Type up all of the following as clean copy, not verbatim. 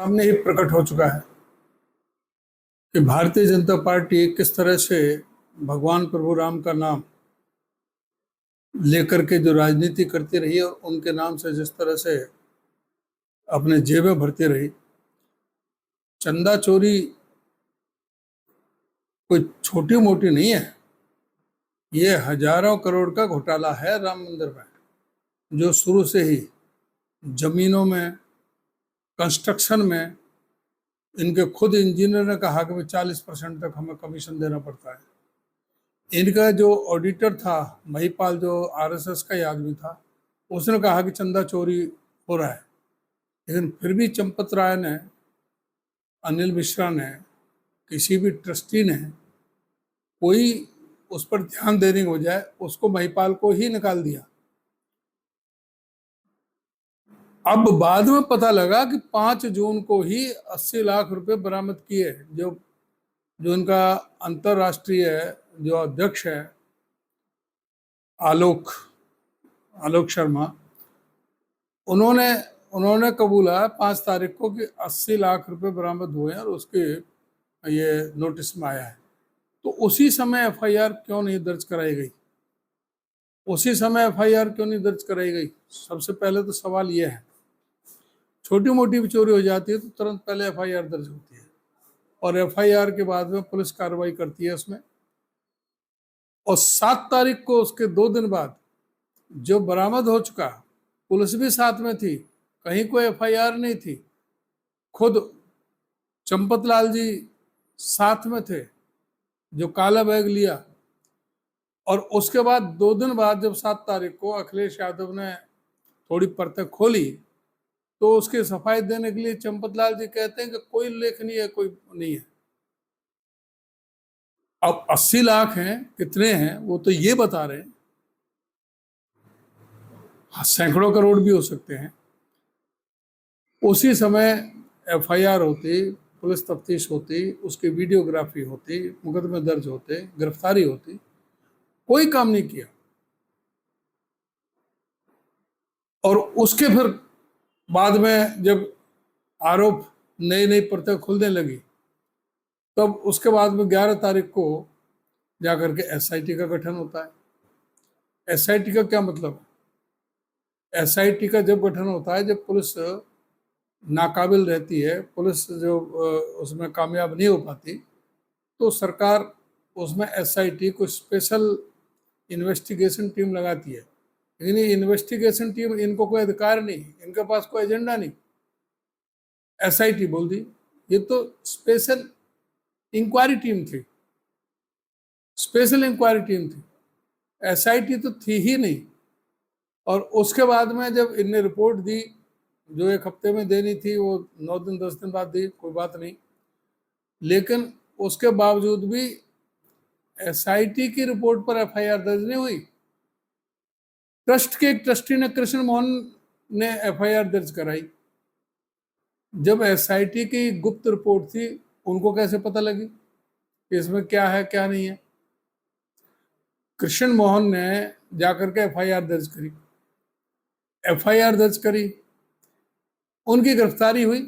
सामने ही प्रकट हो चुका है कि भारतीय जनता पार्टी किस तरह से भगवान प्रभु राम का नाम लेकर के जो राजनीति करती रही और उनके नाम से जिस तरह से अपने जेबें भरती रही। चंदा चोरी कोई छोटी मोटी नहीं है, ये हजारों करोड़ का घोटाला है राम मंदिर में, जो शुरू से ही जमीनों में, कंस्ट्रक्शन में, इनके खुद इंजीनियर ने कहा कि 40% तक हमें कमीशन देना पड़ता है। इनका जो ऑडिटर था महिपाल, जो आरएसएस का ही आदमी था, उसने कहा कि चंदा चोरी हो रहा है, लेकिन फिर भी चंपत राय ने, अनिल मिश्रा ने, किसी भी ट्रस्टी ने कोई उस पर ध्यान देने के बजाय उसको महिपाल को ही निकाल दिया। अब बाद में पता लगा कि 5 जून को ही 80 लाख रुपए बरामद किए। जो उनका अंतरराष्ट्रीय जो अध्यक्ष है आलोक शर्मा, उन्होंने कबूला 5 तारीख को कि 80 लाख रुपए बरामद हुए और उसके ये नोटिस में आया है। तो उसी समय एफआईआर क्यों नहीं दर्ज कराई गई? सबसे पहले तो सवाल यह है, छोटी मोटी भी चोरी हो जाती है तो तुरंत पहले एफआईआर दर्ज होती है और एफआईआर के बाद में पुलिस कार्रवाई करती है उसमें। और 7 तारीख को उसके 2 दिन बाद जो बरामद हो चुका, पुलिस भी साथ में थी, कहीं कोई एफआईआर नहीं थी, खुद चंपत लाल जी साथ में थे जो काला बैग लिया। और उसके बाद 2 दिन बाद जब 7 तारीख को अखिलेश यादव ने थोड़ी परतें खोली तो उसकी सफाई देने के लिए चंपत लाल जी कहते हैं कि कोई लेख नहीं है, कोई नहीं है। अब 80 लाख हैं, कितने हैं वो तो ये बता रहे हैं, सैकड़ों करोड़ भी हो सकते हैं। उसी समय एफआईआर होती, पुलिस तफ्तीश होती, उसकी वीडियोग्राफी होती, मुकदमे दर्ज होते, गिरफ्तारी होती, कोई काम नहीं किया। और उसके फिर बाद में जब आरोप नई नई परतें खुलने लगी तब उसके बाद में 11 तारीख को जाकर के एसआईटी का गठन होता है। एसआईटी का क्या मतलब है? एसआईटी का जब गठन होता है जब पुलिस नाकाबिल रहती है, पुलिस जो उसमें कामयाब नहीं हो पाती, तो सरकार उसमें एसआईटी को स्पेशल इन्वेस्टिगेशन टीम लगाती है। लेकिन ये इन्वेस्टिगेशन टीम, इनको कोई अधिकार नहीं, इनके पास कोई एजेंडा नहीं, एसआईटी बोल दी। ये तो स्पेशल इंक्वायरी टीम थी, एसआईटी तो थी ही नहीं। और उसके बाद में जब इनने रिपोर्ट दी, जो 1 हफ्ते में देनी थी, वो 9 दिन 10 दिन बाद दी, कोई बात नहीं, लेकिन उसके बावजूद भी एसआईटी की रिपोर्ट पर एफआईआर दर्ज नहीं हुई। ट्रस्ट के एक ट्रस्टी ने, कृष्ण मोहन ने एफआईआर दर्ज कराई। जब एसआईटी की गुप्त रिपोर्ट थी, उनको कैसे पता लगी कि इसमें क्या है क्या नहीं है? कृष्ण मोहन ने जाकर के एफआईआर दर्ज करी, उनकी गिरफ्तारी हुई।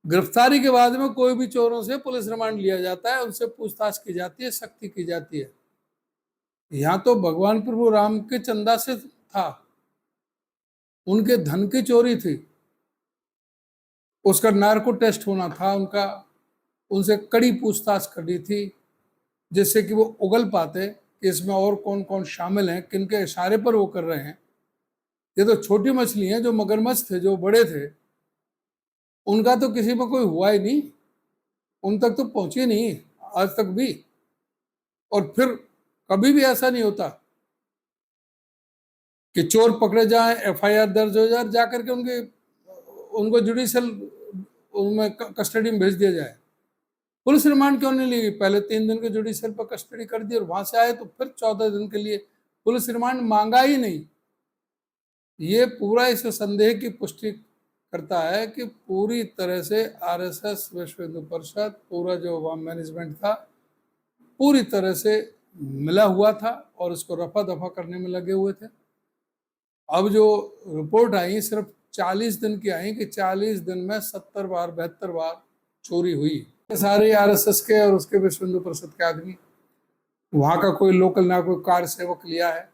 गिरफ्तारी के बाद में कोई भी चोरों से पुलिस रिमांड लिया जाता है, उनसे पूछताछ की जाती है, सख्ती की जाती है। यहाँ तो भगवान प्रभु राम के चंदा से था, उनके धन की चोरी थी, उसका नार्को टेस्ट होना था, उनसे कड़ी पूछताछ करनी थी, जिससे कि वो उगल पाते कि इसमें और कौन कौन शामिल हैं, किनके इशारे पर वो कर रहे हैं। ये तो छोटी मछली हैं, जो मगरमच्छ थे, जो बड़े थे, उनका तो किसी में कोई हुआ ही नहीं, उन तक तो पहुंचे नहीं आज तक भी। और फिर कभी भी ऐसा नहीं होता कि चोर पकड़े जाए, एफआईआर दर्ज हो जाए, जाकर के उनको जुडिशियल उनमें कस्टडी में भेज दिया जाए। पुलिस रिमांड क्यों नहीं ली गई? पहले 3 दिन के जुडिशियल पर कस्टडी कर दी और वहां से आए तो फिर 14 दिन के लिए पुलिस रिमांड मांगा ही नहीं। ये पूरा इस संदेह की पुष्टि करता है कि पूरी तरह से आरएसएस, विश्व हिंदू परिषद, पूरा जो मैनेजमेंट था, पूरी तरह से मिला हुआ था और इसको रफा दफा करने में लगे हुए थे। अब जो रिपोर्ट आई, सिर्फ 40 दिन की आई कि 40 दिन में 70 बार 72 बार चोरी हुई। सारे आरएसएस के और उसके विश्व हिंदू परिषद के आदमी, वहां का कोई लोकल ना कोई कार सेवक लिया है,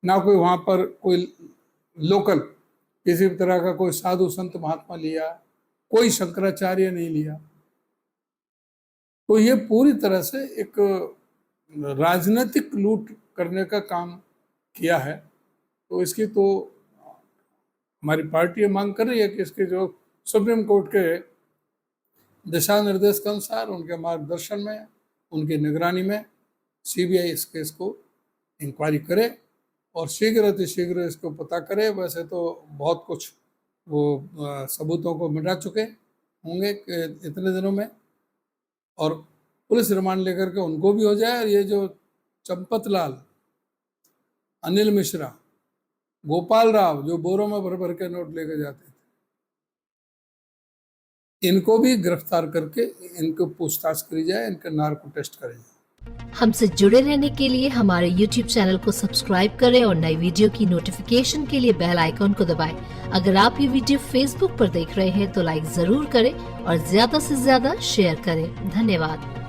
ना कोई वहां पर कोई लोकल किसी भी तरह का कोई साधु संत महात्मा लिया, कोई शंकराचार्य नहीं लिया। तो ये पूरी तरह से एक राजनीतिक लूट करने का काम किया है। तो इसकी तो हमारी पार्टी मांग कर रही है कि इसके जो सुप्रीम कोर्ट के दिशा निर्देश के अनुसार, उनके मार्गदर्शन में, उनकी निगरानी में सीबीआई इस केस को इंक्वायरी करे और शीघ्र अतिशीघ्र इसको पता करे। वैसे तो बहुत कुछ वो सबूतों को मिटा चुके होंगे इतने दिनों में, और पुलिस रिमांड लेकर के उनको भी हो जाए। और ये जो चंपत लाल, अनिल मिश्रा, गोपाल राव जो बोरों में भर भर के नोट लेके जाते थे, इनको भी गिरफ्तार करके इनको पूछताछ करी जाए, इनका नार्को टेस्ट करे जाए। हमसे जुड़े रहने के लिए हमारे YouTube चैनल को सब्सक्राइब करें और नई वीडियो की नोटिफिकेशन के लिए बेल आइकॉन को दबाएं। अगर आप ये वीडियो Facebook पर देख रहे हैं तो लाइक जरूर करें और ज्यादा से ज्यादा शेयर करें। धन्यवाद।